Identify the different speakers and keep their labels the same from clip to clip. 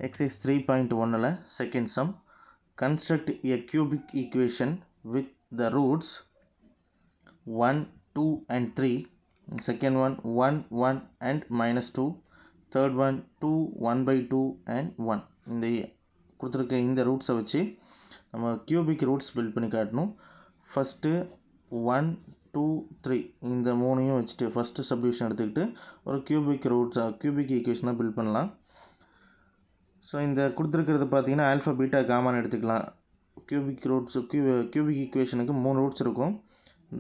Speaker 1: Exercise 3.1 second sum. Construct a cubic equation with the roots 1, 2 and 3. Second one 1, 1 and minus 2. Third one 2, 1 by 2 and 1. இந்த கொடுத்துருக்க இந்த ரூட்ஸை வச்சு நம்ம cubic roots build பண்ணி காட்டணும். First 1, 2, 3 இந்த மூணையும் வச்சுட்டு ஃபஸ்ட்டு சப்டிவிஷன் எடுத்துக்கிட்டு ஒரு கியூபிக் ஈக்குவேஷனாக பில்ட் பண்ணலாம். ஸோ இந்த கொடுத்துருக்கிறது பார்த்தீங்கன்னா ஆல்ஃபா பீட்டா காமான்னு எடுத்துக்கலாம். கியூபிக் ஈக்குவேஷனுக்கு 3 ரூட்ஸ் இருக்கும்.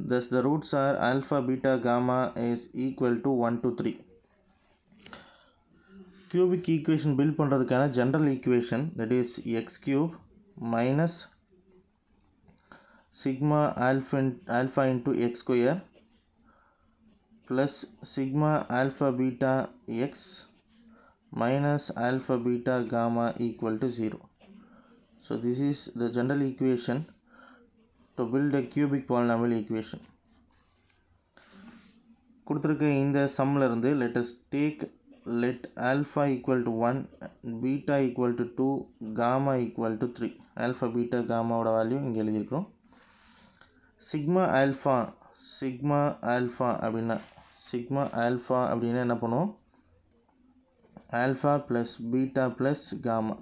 Speaker 1: Thus the roots are alpha beta gamma is equal to 1 to 3. Cubic equation build பண்ணுறதுக்கான general equation, that is x cube minus sigma alpha into x square plus sigma alpha beta x minus alpha beta gamma equal to 0. So this is the general equation to build a cubic polynomial equation. கொடுத்துருக்க இந்த சம்மில் இருந்து let alpha equal to 1, beta equal to 2, gamma equal to 3. alpha beta gamma ஓட value இங்கே எழுதியிருக்கிறோம். sigma alpha அப்படின்னா என்ன பண்ணுவோம்? alpha plus beta plus gamma.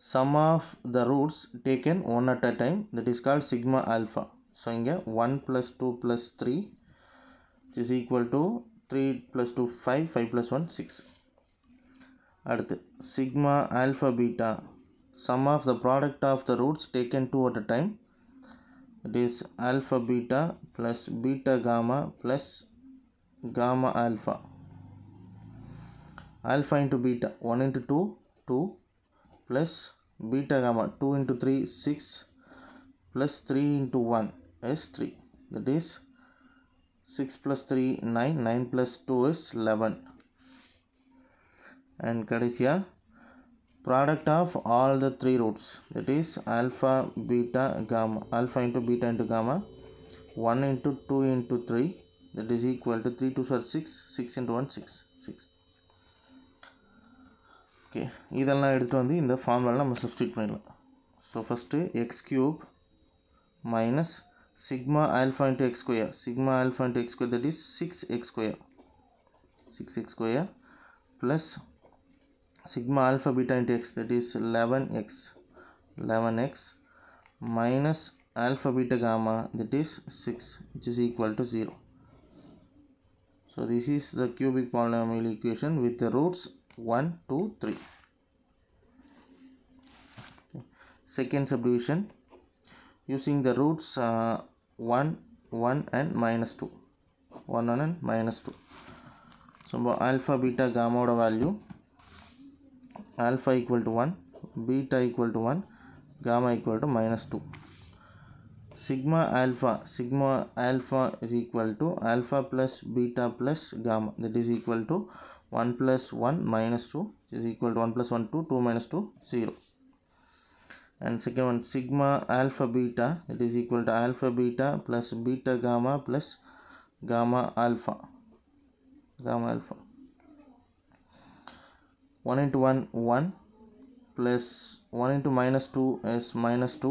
Speaker 1: Sum of the roots taken one at a time, that is called sigma alpha. So இங்கே 1 plus 2 plus 3 which is equal to 3 plus 2 5, 5 plus 1 6. அடுத்து sigma alpha beta, sum of the product of the roots taken 2 at a time, it is alpha beta plus beta gamma plus gamma alpha. Alpha into beta 1 into 2 2 plus beta gamma 2 into 3 6 plus 3 into 1 is 3, that is 6 plus 3 9, 9 plus 2 is 11. And கடைசியா product of all the 3 roots, that is alpha beta gamma, alpha into beta into gamma 1 into 2 into 3, that is equal to 3 2 6, 6 into 1 6. Okay, இதெல்லாம் எடுத்துகிட்டு வந்து இந்த ஃபார்முலாவில் நம்ம substitute பண்ணிடலாம். So first X cube minus sigma alpha into x square, that is 6x square plus sigma alpha beta into x, that is 11x minus alpha beta gamma, that is 6, which is equal to 0. So this is the cubic polynomial equation with the roots 1, 2, 3. Okay. Second subdivision using the roots 1, 1 and minus 2. 1 and minus 2. So alpha beta gamma oda value alpha equal to 1, beta equal to 1, gamma equal to minus 2. Sigma alpha is equal to alpha plus beta plus gamma, that is equal to 1 plus 1 minus 2, which is equal to 1 plus 1 2, 2 minus 2 0. And second one sigma alpha beta, that is equal to alpha beta plus beta gamma plus gamma alpha. 1 into 1 1 plus 1 into minus 2 is minus 2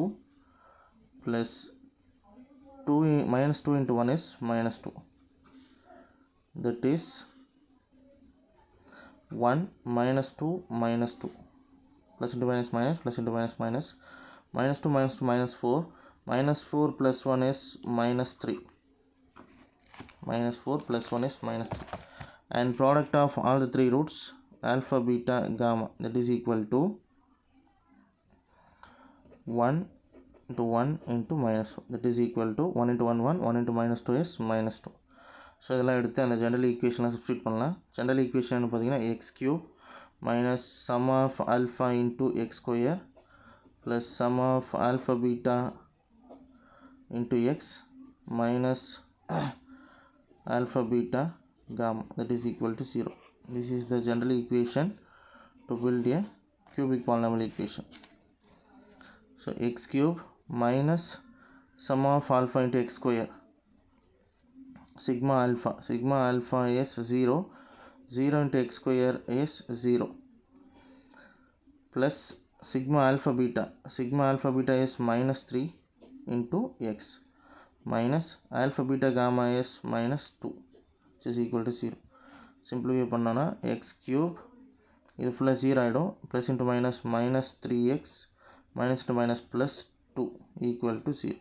Speaker 1: plus 2 minus 2 into 1 is minus 2, that is 1 minus 2 minus 2, plus into minus minus, plus into minus minus, minus 2 minus 2 minus 4, minus 4 plus 1 is minus 3, minus 4 plus 1 is minus 3. And product of all the 3 roots alpha beta gamma, that is equal to 1 into 1 into minus 4, that is equal to 1 into 1 1, 1 into minus 2 is minus 2. So இதெல்லாம் எடுத்து அந்த general ஈக்குவேஷனில் substitute பண்ணலாம். General equation பார்த்தீங்கன்னா X cube minus sum of alpha into x square plus sum of alpha beta into x minus alpha beta gamma, that is equal to 0. This is the general equation to build a cubic polynomial equation. So x cube minus sum of alpha into x square, sigma alpha is 0 into x square is 0 plus sigma alpha beta. Sigma alpha beta is minus 3 into x minus alpha beta gamma is minus 2 which is equal to 0. Simplify பண்ணோம்னா x cube இது ஃபுல்லாக 0 ஆகிடும். Plus into minus minus 3x minus to minus plus 2 equal to 0.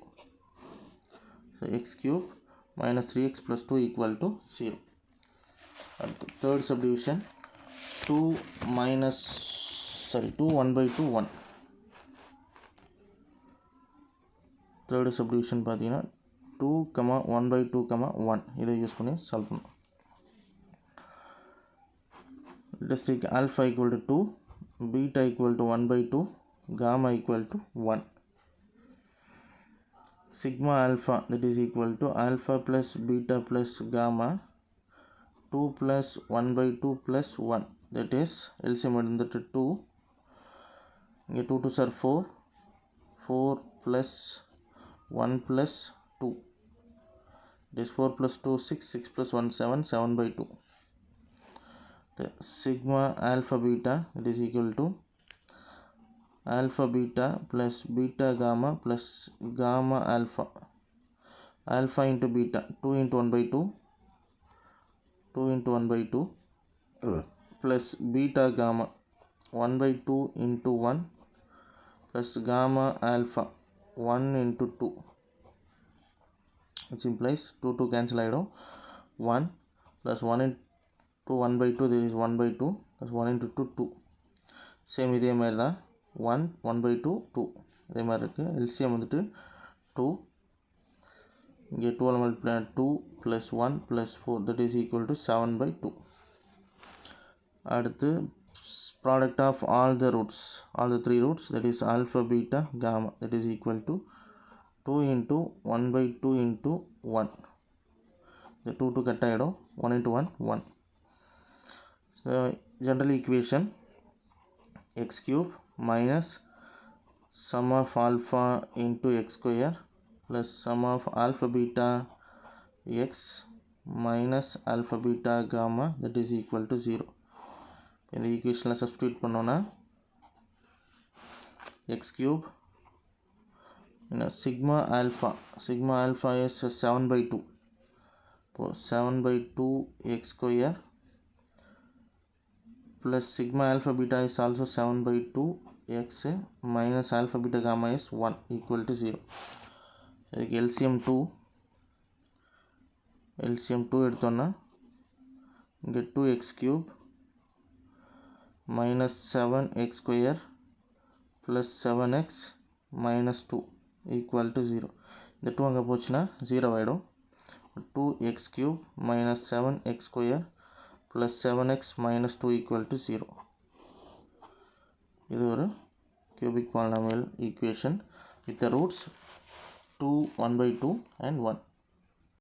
Speaker 1: So x cube minus 3x plus 2 equal to 0. And the third subdivision 2 1 by 2 1. Third subdivision பார்த்தீங்கன்னா 2, 1 by 2, 1 இதை use பண்ணி solve பண்ணணும். Let us take alpha equal to 2, beta equal to 1 by 2, gamma equal to 1. Sigma alpha, that is equal to alpha plus beta plus gamma 2 plus 1 by 2 plus 1, that is LCM that 2. Here 2 2s are 4, 4 plus 1 plus 2, this 4 plus 2 6, 6 plus 1 7, 7 by 2. The sigma alpha beta, it is equal to alpha beta plus beta gamma plus gamma alpha. Alpha into beta, 2 into 1 by 2, 2 into 1 by 2 plus beta gamma 1 by 2 into 1 plus gamma alpha 1 into 2, which implies 2 2 cancel ஆகிடும். 1 plus 1 into 1 by 2, there is 1 by 2 plus 1 into 2 2. Same இதே மாதிரி தான் 1 1 by 2 2 இதே மாதிரி இருக்குது. LCM வந்துட்டு 2, இங்கே 2 multiply 2 plus 1 plus 4, that is equal to 7 by 2. அடுத்து product of all the roots, all the 3 roots, that is alpha beta gamma, that is equal to 2 into 1 by 2 into 1. The 2 2 cut ஆகிடும். 1 into 1 1. So general equation x cube minus sum of alpha into x square plus sum of alpha beta x minus alpha beta gamma, that is equal to 0. இந்த ஈக்குவேஷனில் substitute பண்ணோன்னா x cube sigma alpha is 7 by 2. So 7 by 2 x square plus sigma alpha beta is also 7 by 2 x minus alpha beta gamma is 1 equal to 0. LCM 2 எடுத்தோன்னா இங்கே 2x cube minus 7x square plus 7x minus 2 equal to 0. இந்த 2 அங்கே போச்சுன்னா 0 ஆகிடும். 2x cube minus 7x square plus 7x minus 2 equal to 0. இது ஒரு cubic polynomial equation with the roots 2 1 by 2 and 1.